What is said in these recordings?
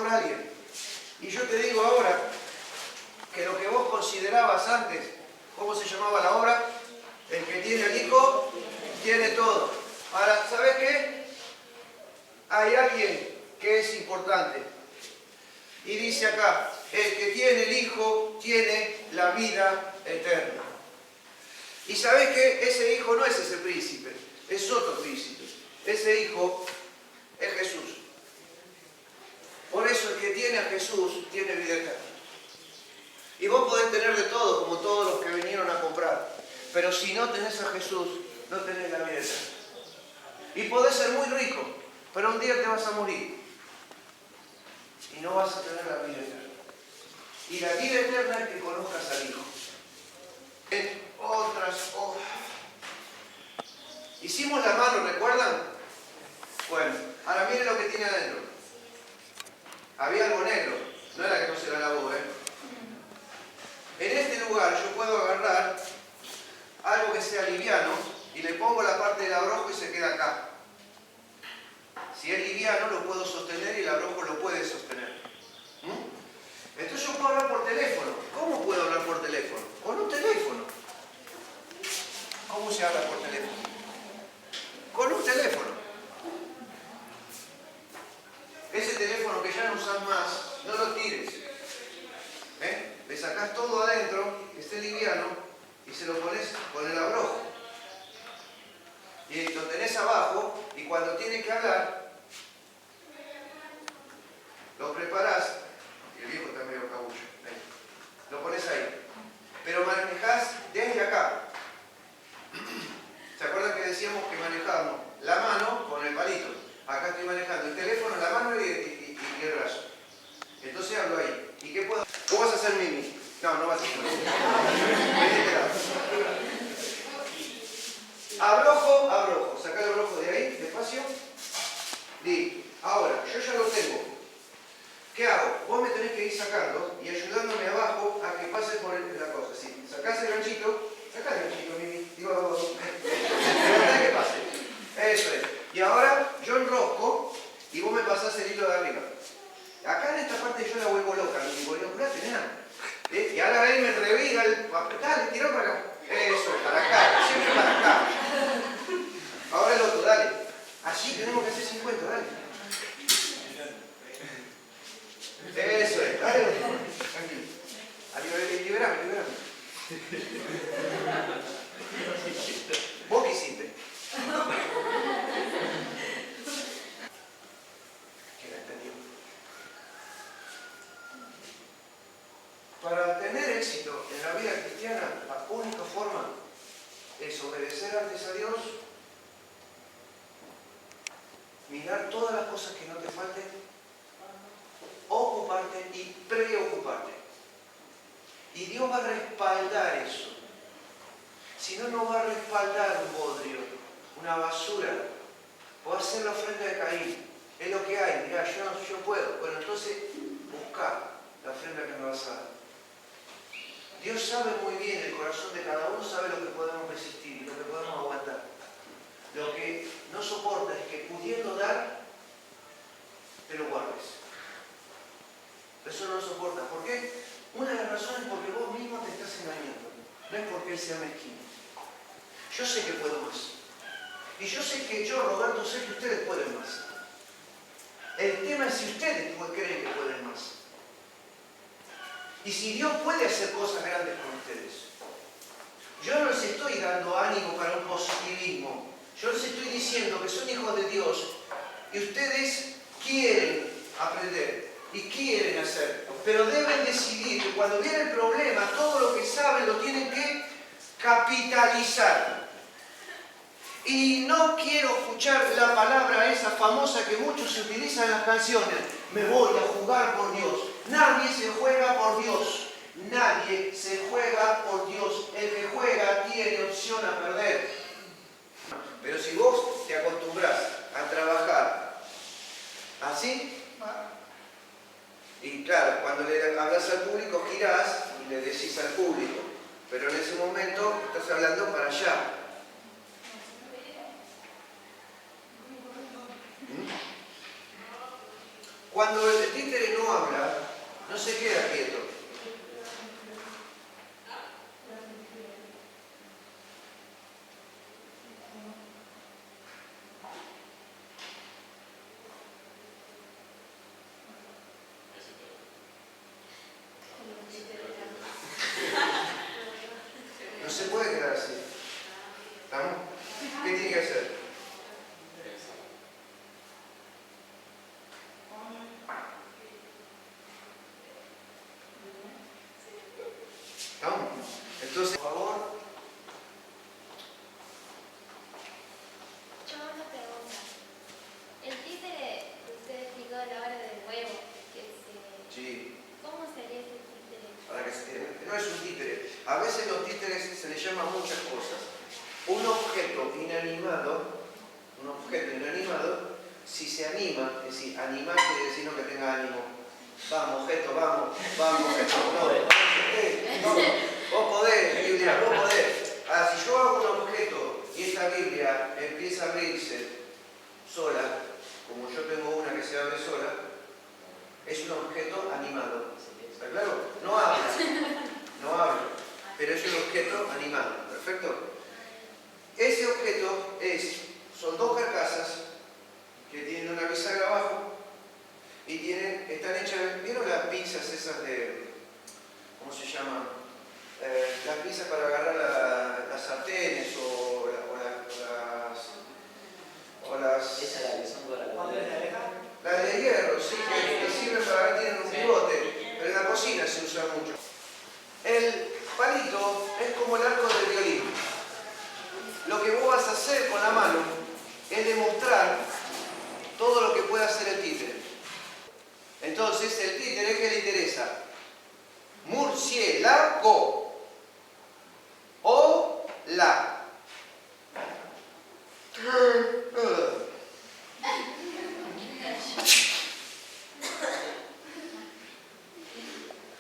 con alguien. Y yo te digo ahora que lo que vos considerabas antes, ¿cómo se llamaba la obra? El que tiene al Hijo, tiene todo. Ahora, ¿sabes qué? Hay alguien que es importante. Y dice acá, el que tiene el Hijo tiene la vida eterna. Y ¿sabes qué? Ese Hijo no es ese príncipe, es otro príncipe. Ese Hijo es Jesús. Por eso el que tiene a Jesús tiene vida eterna. Y vos podés tener de todo, como todos los que vinieron a comprar. Pero si no tenés a Jesús, no tenés la vida eterna. Y podés ser muy rico, pero un día te vas a morir. Y no vas a tener la vida eterna. Y la vida eterna es que conozcas al Hijo. Hicimos la mano, ¿recuerdan? Bueno, ahora miren lo que tiene adentro. Había algo negro, no era que no se la lavó, ¿eh? En este lugar yo puedo agarrar algo que sea liviano y le pongo la parte del abrojo y se queda acá. Si es liviano lo puedo sostener y el abrojo lo puede sostener. Entonces yo puedo hablar por teléfono. ¿Cómo puedo hablar por teléfono? Con un teléfono. ¿Cómo se habla por teléfono? Con un teléfono. Ese teléfono que ya no usas más, no lo tires. Le sacás todo adentro, que esté liviano, y se lo pones con el abrojo. Y lo tenés abajo, y cuando tienes que hablar, lo preparás, y el viejo está medio cabullo, lo pones ahí. Pero manejás desde acá. ¿Se acuerdan que decíamos que manejábamos la mano con el palito? Acá estoy manejando el teléfono, la mano y el brazo. Entonces hablo ahí. ¿Y qué puedo? ¿Vos vas a hacer Mimi? No, no vas a hacer Mimi. Abrojo, abrojo. Sacá el abrojo de ahí, despacio. Di. Ahora, yo ya lo tengo. ¿Qué hago? Vos me tenés que ir sacando y ayudándome abajo a que pase por la cosa. Si sacás el ganchito, Mimi. Digo, levantá que pase. Eso es. Y ahora yo enrosco y vos me pasás el hilo de arriba. Acá en esta parte yo la vuelvo loca, Mimi. Digo, no curate nada. Y ahora él me revira el papel. Dale, tiró para acá. Eso, para acá, siempre para acá. Ahora el otro, dale. Allí tenemos que hacer 50, dale. Eso es, dale. Tranquilo. Liberame. ¿Vos qué hiciste? ¿Quién entendió? Para tener éxito en la vida cristiana, la única forma es obedecer antes a Dios, mirar todas las cosas que no te falten, ocuparte y preocuparte. Y Dios va a respaldar eso. Si no, no va a respaldar un bodrio, una basura. O hacer la ofrenda de Caín. Es lo que hay. Mirá, yo puedo. Bueno, entonces busca la ofrenda que me vas a dar. Dios sabe muy bien el corazón de cada uno, sabe lo que podemos resistir y lo que podemos aguantar. Lo que no soporta es que pudiendo dar, te lo guardes. Eso no lo soporta. ¿Por qué? Una de las razones es porque vos mismo te estás engañando. No es porque Él sea mezquino. Yo sé que puedo más. Y yo sé que yo, Roberto, sé que ustedes pueden más. El tema es si ustedes creen que pueden más. Y si Dios puede hacer cosas grandes con ustedes. Yo no les estoy dando ánimo para un positivismo. Yo les estoy diciendo que son hijos de Dios y ustedes quieren aprender y quieren hacer. Pero deben decidir que cuando viene el problema, todo lo que saben lo tienen que capitalizar. Y no quiero escuchar la palabra esa famosa que muchos se utilizan en las canciones. Me voy a jugar por Dios. Nadie se juega por Dios. Nadie se juega por Dios. El que juega tiene opción a perder. Pero si vos te acostumbras a trabajar así, y claro, cuando le hablas al público girás y le decís al público, pero en ese momento estás hablando para allá. Cuando el títere no puede quedar así. ¿Estamos? ¿Qué tiene que hacer? ¿Estamos? Entonces, por favor. Yo una pregunta. El títere que usted explicó a la hora del huevo, Sí. ¿cómo sería ese títere? Para que no es un títere. A veces los títeres se les llama muchas cosas. Un objeto inanimado, si se anima, es decir, animar quiere decir no que tenga ánimo. Vamos, objeto, vamos, objeto. No, vos podés, Biblia, vos podés. Ahora, si yo hago un objeto y esta Biblia empieza a abrirse sola, como yo tengo una que se abre sola, es un objeto animado. ¿Está claro? No habla, pero es un objeto animado. ¿Perfecto? Ese objeto son dos carcasas que tienen una bisagra abajo y están hechas, ¿vieron las pinzas esas de, ¿cómo se llaman? Las pinzas para agarrar las sartenes o las... Esa es la que son para la las de hierro, sí, que sirven para ver, tienen un pivote, pero en la cocina se usa mucho. El palito es como el arco del violín. Lo que vos vas a hacer con la mano es demostrar todo lo que puede hacer el títere. Entonces, el títere, ¿qué le interesa? Murciélago o la.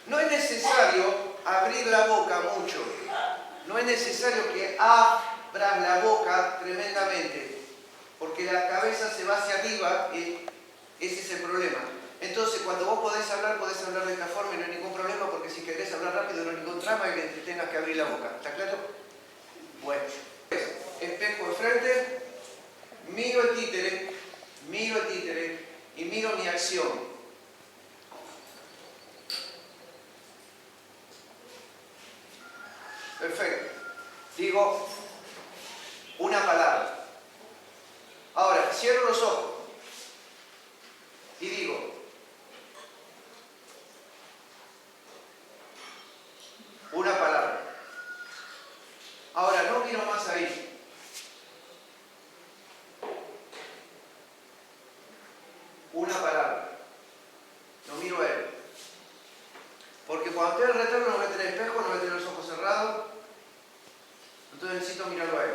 No es necesario abrir la boca mucho. No es necesario que abras la boca tremendamente, porque la cabeza se va hacia arriba y ese es el problema. Entonces, cuando vos podés hablar de esta forma y no hay ningún problema, porque si querés hablar rápido no hay ningún trama y que tengas que abrir la boca. ¿Está claro? Bueno. Espejo de frente, miro el títere y miro mi acción. Perfecto. Digo una palabra. Ahora, cierro los ojos y digo una palabra. Ahora, no miro más ahí. Una palabra. No miro a él. Porque cuando estoy en el retorno no me tiene el espejo, no me tiene los ojos cerrados. Entonces necesito mirarlo a él.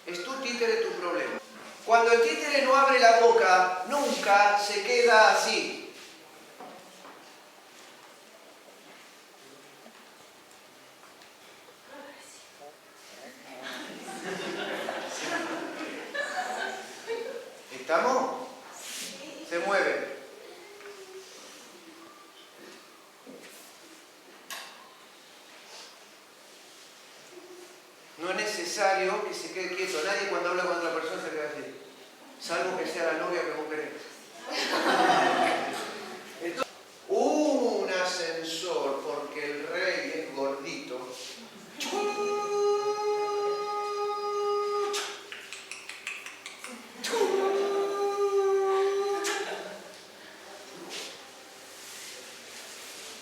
Es tu títere tu problema. Cuando el títere no abre la boca, nunca se queda así. ¿Estamos? Se mueve. No es necesario que se quede quieto. Nadie cuando habla con otra persona se queda así. Salvo que sea la novia que vos querés. Entonces, un ascensor, porque el rey es gordito.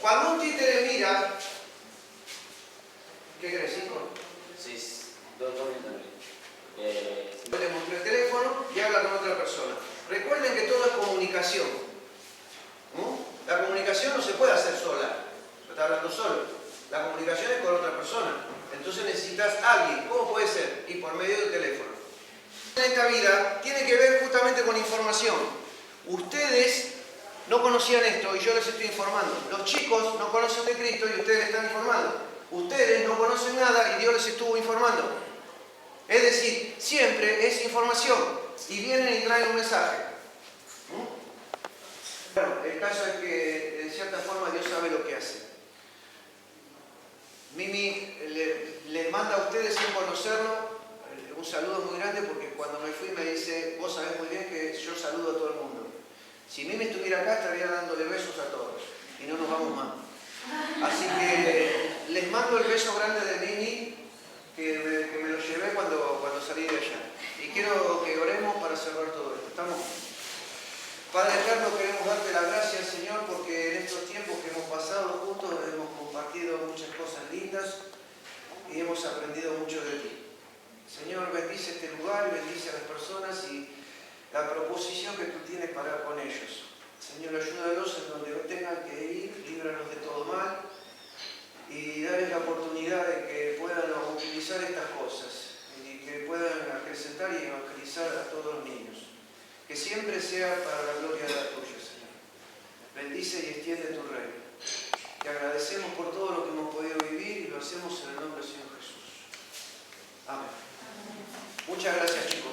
Cuando un títere mira, ¿qué crees, 5? Sí, dos minutos. Le mostré el teléfono y habla con otra persona. Recuerden que todo es comunicación. La comunicación no se puede hacer sola. No está hablando solo. La comunicación es con otra persona. Entonces necesitas a alguien. ¿Cómo puede ser? Y por medio del teléfono. En esta vida tiene que ver justamente con información. Ustedes no conocían esto y yo les estoy informando. Los chicos no conocen de Cristo y ustedes les están informando. Ustedes no conocen nada y Dios les estuvo informando. Es decir, siempre es información y vienen y traen un mensaje. Bueno, el caso es que en cierta forma Dios sabe lo que hace. Mimi les manda a ustedes sin conocerlo un saludo muy grande porque cuando me fui me dice, vos sabés muy bien que yo saludo a todo el mundo. Si Mimi estuviera acá estaría dándole besos a todos y no nos vamos más. Así que les mando el beso grande de Mimi que me lo llevé cuando salí de allá. Y quiero que oremos para cerrar todo esto. ¿Estamos? Padre eterno, queremos darte las gracias, Señor, porque en estos tiempos que hemos pasado juntos hemos compartido muchas cosas lindas y hemos aprendido mucho de ti. Señor, bendice este lugar, bendice a las personas y la proposición que tú tienes para con ellos. Señor, ayúdalos en donde tengan que ir, líbranos de todo mal y darles la oportunidad de que puedan utilizar estas cosas y que puedan acrecentar y evangelizar a todos los niños. Que siempre sea para la gloria de la tuya, Señor. Bendice y extiende tu reino. Te agradecemos por todo lo que hemos podido vivir y lo hacemos en el nombre del Señor Jesús. Amén. Muchas gracias, chicos.